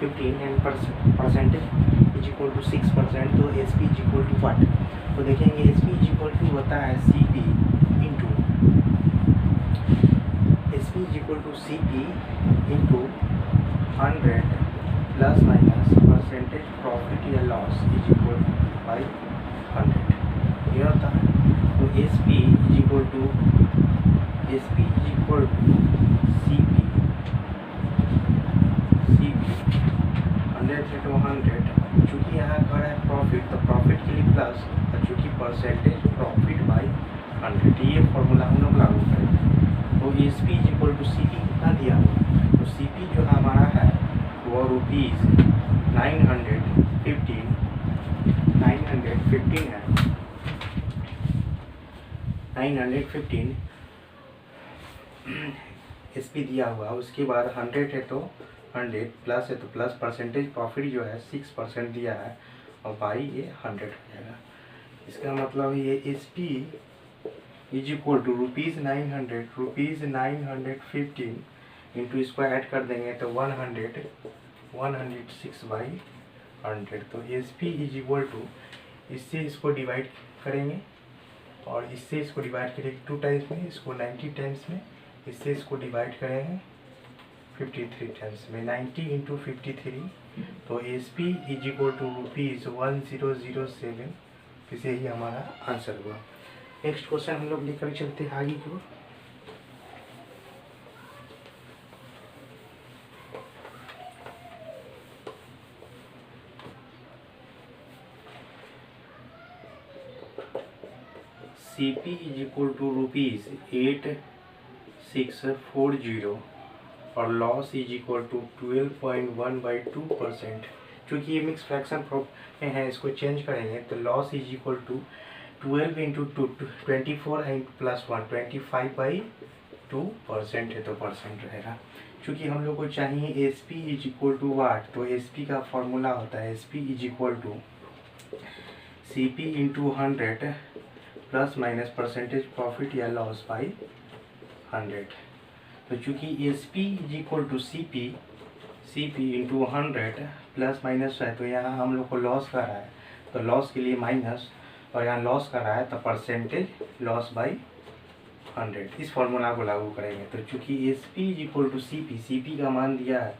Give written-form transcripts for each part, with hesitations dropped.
15 and percentage is equal to 6%, तो S P is equal to what? तो देखेंगे S P is equal to होता है C P into S P is equal to C P into 100 plus minus percentage profit या loss is equal by 100, ये होता है। तो S P is equal to C P 100 into 100, चूँकि यहाँ कर है प्रॉफिट, तो प्रॉफिट के लिए प्लस, और चूँकि परसेंटेज प्रॉफिट बाई 100, ये फॉर्मूला हम लोग लागू करेंगे। तो S P is equal to C P कितना दिया हुआ, तो सी पी जो हमारा है वो रुपीज़ 915 है, 915 एस पी दिया हुआ। उसके बाद 100 है तो 100 प्लस है तो प्लस, परसेंटेज प्रॉफिट जो है 6% दिया है, और बाई ये 100 हो जाएगा। इसका मतलब ये S P is equal to rupees 915 into इसको ऐड कर देंगे तो 106/100, तो S P is equal to, इससे इसको डिवाइड करेंगे और इससे इसको डिवाइड करेंगे 2 टाइम्स में, इसको 90 टाइम्स में, इससे इसको डिवाइड करेंगे 53 टाइम्स में, 90 इंटू 53, तो S P is equal to rupees 1007, इसे ही हमारा आंसर हुआ। नेक्स्ट क्वेश्चन हम लोग लेकर चलते हैं आगे की ओर। C P is equal to rupees 8640 और लॉस इज इक्वल टू 12.1/2%। चूँकि ये मिक्स फ्रैक्शन में है, इसको चेंज करेंगे तो loss is equal to 12 into 24 and plus 1 25/2% है, तो परसेंट रहेगा। चूँकि हम लोग को चाहिए S P is equal to what, तो एस पी का फॉर्मूला होता है S P is equal to C P into 100 plus minus percentage profit या लॉस बाई 100। तो चूँकि S P is equal to C P into 100 plus minus है, तो यहाँ हम लोग को लॉस कर रहा है तो लॉस के लिए माइनस, और यहाँ लॉस कर रहा है तो परसेंटेज लॉस बाई 100, इस फॉर्मूला को लागू करेंगे। तो चूँकि S P is equal to C P का मान दिया है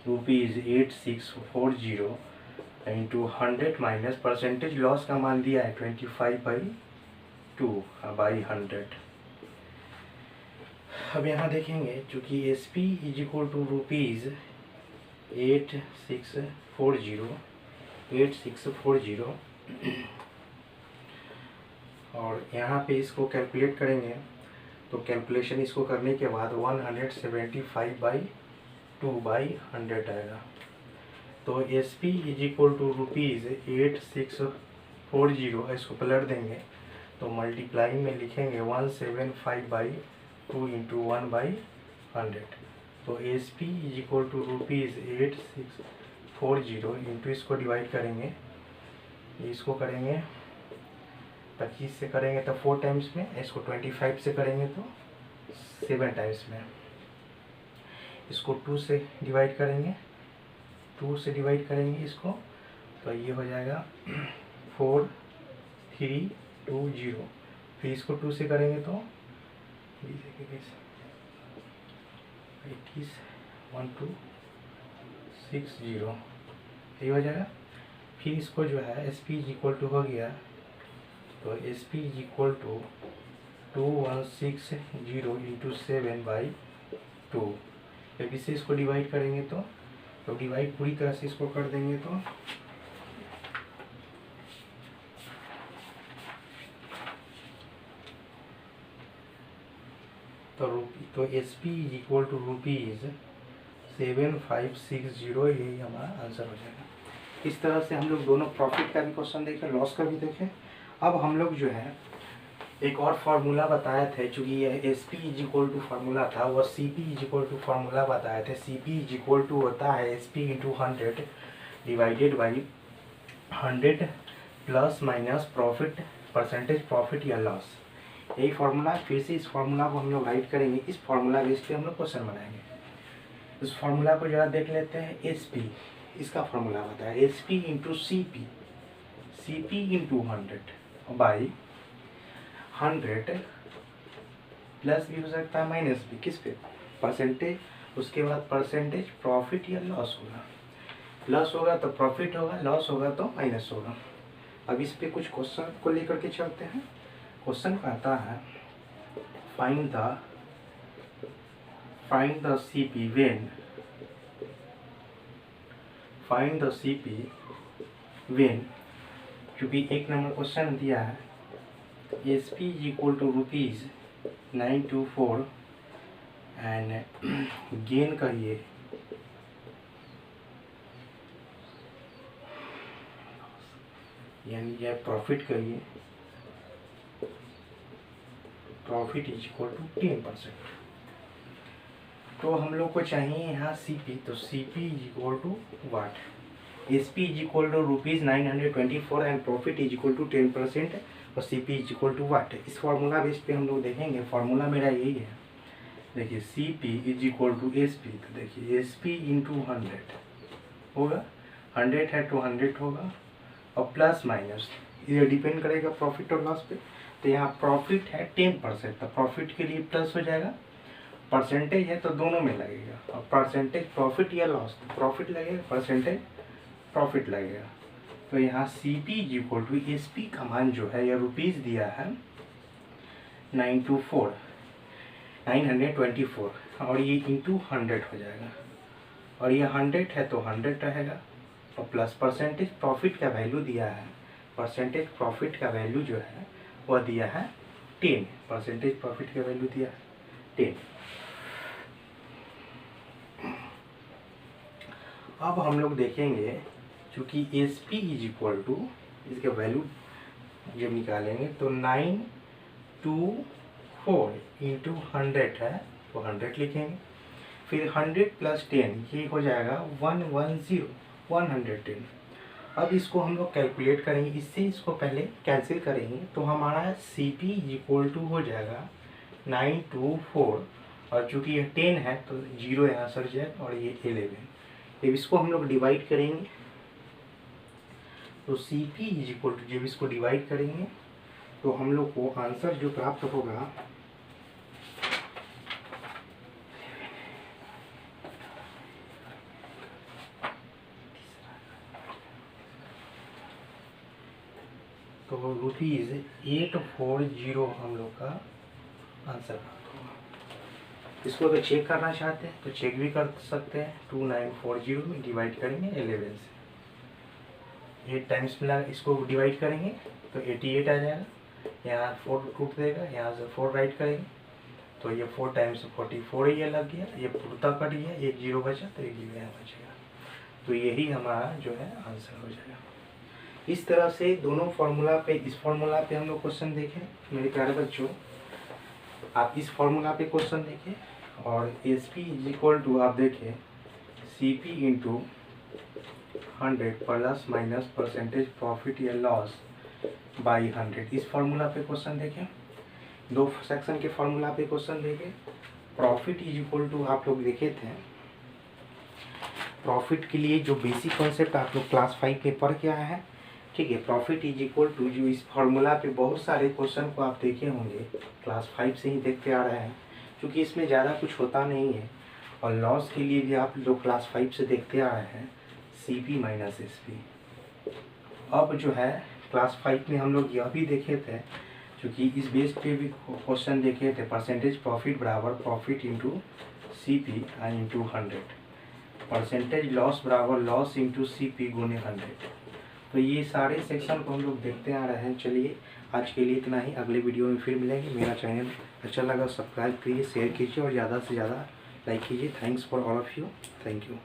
rupees 8640 into 100 minus percentage loss का मान दिया है 25/2/100। अब यहाँ देखेंगे चूँकि S P is equal to rupees 8640 और यहाँ पे इसको कैलकुलेट करेंगे, तो कैलकुलेशन इसको करने के बाद 175/2/100 आएगा। तो S P is equal to rupees 8640, इसको पलट देंगे तो मल्टीप्लाई में लिखेंगे 175/2 इंटू 1/100, तो S P is equal to rupees 8640 into इसको डिवाइड करेंगे, इसको करेंगे 25 से करेंगे तो 4 टाइम्स में, इसको 25 से करेंगे तो 7 टाइम्स में, इसको 2 से डिवाइड करेंगे इसको, तो ये हो जाएगा 4320, फिर इसको 2 से करेंगे तो 1260, ये हो जाएगा। फिर इसको जो है S P is equal to हो गया, तो S P is equal to 2160 into 7/2, जब इसे इसको डिवाइड करेंगे तो डिवाइड पूरी तरह से इसको कर देंगे तो S P is equal to rupees 7560, यही हमारा आंसर हो जाएगा। इस तरह से हम लोग दोनों प्रॉफिट का भी क्वेश्चन देखें, लॉस का भी देखें। अब हम लोग जो है एक और फार्मूला बताए थे, चूँकि ये S P is equal to formula था, वह C P is equal to formula बताए थे। C P is equal to होता है S P into 100 divided by 100 plus minus profit, percentage profit या लॉस, यही फार्मूला। फिर से इस फार्मूला को हम लोग राइट करेंगे, इस फार्मूला बेस पे हम लोग क्वेश्चन बनाएंगे। इस फार्मूला को जरा देख लेते हैं। एस पी इसका फॉर्मूला बताया S P into C P into 100 by 100 plus भी हो सकता है माइनस भी, किस पे, परसेंटेज, उसके बाद परसेंटेज प्रॉफिट या लॉस होगा, प्लस होगा तो प्रॉफिट होगा, लॉस होगा तो माइनस होगा। अब इस पे कुछ क्वेश्चन को लेकर के चलते हैं। क्वेश्चन कहता है फाइंड द सीपी व्हेन, क्योंकि एक नंबर क्वेश्चन दिया है S P is equal to ₹924 and gain कहिए यानी यह प्रॉफिट करिए, प्रॉफिट इज इक्वल टू 10%। तो हम लोग को चाहिए यहाँ सीपी, तो CP is equal to what, SP is equal to ₹924 and profit is equal to 10% और CP is equal to what. इस फार्मूला बेस पे हम लोग देखेंगे, फार्मूला मेरा यही है, देखिए CP is equal to SP, तो देखिए एसपी इंटू 100 होगा, 100 है तो 100 होगा और प्लस माइनस ये डिपेंड करेगा प्रॉफिट और लॉस पे। तो यहाँ प्रॉफिट है 10%, तो प्रॉफिट के लिए प्लस हो जाएगा, परसेंटेज है तो दोनों में लगेगा, और परसेंटेज प्रॉफिट या लॉस, तो प्रॉफिट लगेगा, परसेंटेज प्रॉफिट लगेगा। तो यहाँ C P is equal to S P का मान जो है यह रुपीज़ दिया है 924 और ये इंटू 100 हो जाएगा, और ये 100 है तो 100 रहेगा, और प्लस परसेंटेज प्रॉफिट का वैल्यू दिया है, परसेंटेज प्रॉफिट का वैल्यू जो है वह दिया है 10, परसेंटेज प्रॉफिट का वैल्यू दिया है 10। अब हम लोग देखेंगे चूँकि S P is equal to, इसके वैल्यू जब निकालेंगे तो 924 इंटू 100 है तो 100 लिखेंगे, फिर 100 प्लस 10 ये हो जाएगा 110। अब इसको हम लोग कैलकुलेट करेंगे, इससे इसको पहले कैंसिल करेंगे तो हमारा सी पी इक्वल टू हो जाएगा 924 और चूँकि ये 10 है तो 0 यहाँ सर जाएगा और ये 11। जब इसको हम लोग डिवाइड करेंगे तो सी पी इक्वल टू, जब इसको डिवाइड करेंगे तो हम लोग को आंसर जो प्राप्त होगा तो ₹840 हम लोग का आंसर प्राप्त होगा। इसको अगर चेक करना चाहते हैं तो चेक भी कर सकते हैं, 2940 में डिवाइड करेंगे 11 से, 8 टाइम्स मिला, इसको डिवाइड करेंगे तो 88 आ जाएगा, यहाँ 4 टूट देगा, यहाँ से 4 राइट करेंगे तो ये 4 टाइम्स 44 ये लग गया, ये पूर्ता कट गया, एक 0 बचा तो एक 0 यहाँ बचेगा, तो यही हमारा जो है आंसर हो जाएगा। इस तरह से दोनों फार्मूला पे, इस फार्मूला पे हम लोग क्वेश्चन देखें मेरे प्यारे बच्चों, आप इस फार्मूला पे क्वेश्चन देखें, और S P is equal to आप देखें C P into 100 plus minus percentage profit या लॉस बाई 100, इस फार्मूला पे क्वेश्चन देखें। दो सेक्शन के फार्मूला पे क्वेश्चन देखें। प्रॉफिट इज इक्वल टू आप लोग देखे थे, प्रॉफिट के लिए जो बेसिक कॉन्सेप्ट आप लोग क्लास 5 के पढ़ के आए हैं, ठीक है। प्रॉफिट इज इक्वल टू, जो इस फार्मूला पे बहुत सारे क्वेश्चन को आप देखे होंगे, क्लास 5 से ही देखते आ रहे हैं, क्योंकि इसमें ज़्यादा कुछ होता नहीं है, और लॉस के लिए भी आप लोग क्लास 5 से देखते आ रहे हैं C P minus S P. अब जो है क्लास 5 में हम लोग यह भी देखे थे, क्योंकि इस बेस पे भी क्वेश्चन देखे थे, परसेंटेज प्रॉफिट बराबर profit into C P into 100, percentage loss बराबर लॉस इंटू सी पी गुने 100। तो ये सारे सेक्शन को हम लोग देखते आ रहे हैं। चलिए आज के लिए इतना ही, अगले वीडियो में फिर मिलेंगे। मेरा चैनल अच्छा लगा सब्सक्राइब कीजिए, शेयर कीजिए और ज़्यादा से ज़्यादा लाइक कीजिए। Thanks for all of you, thank you.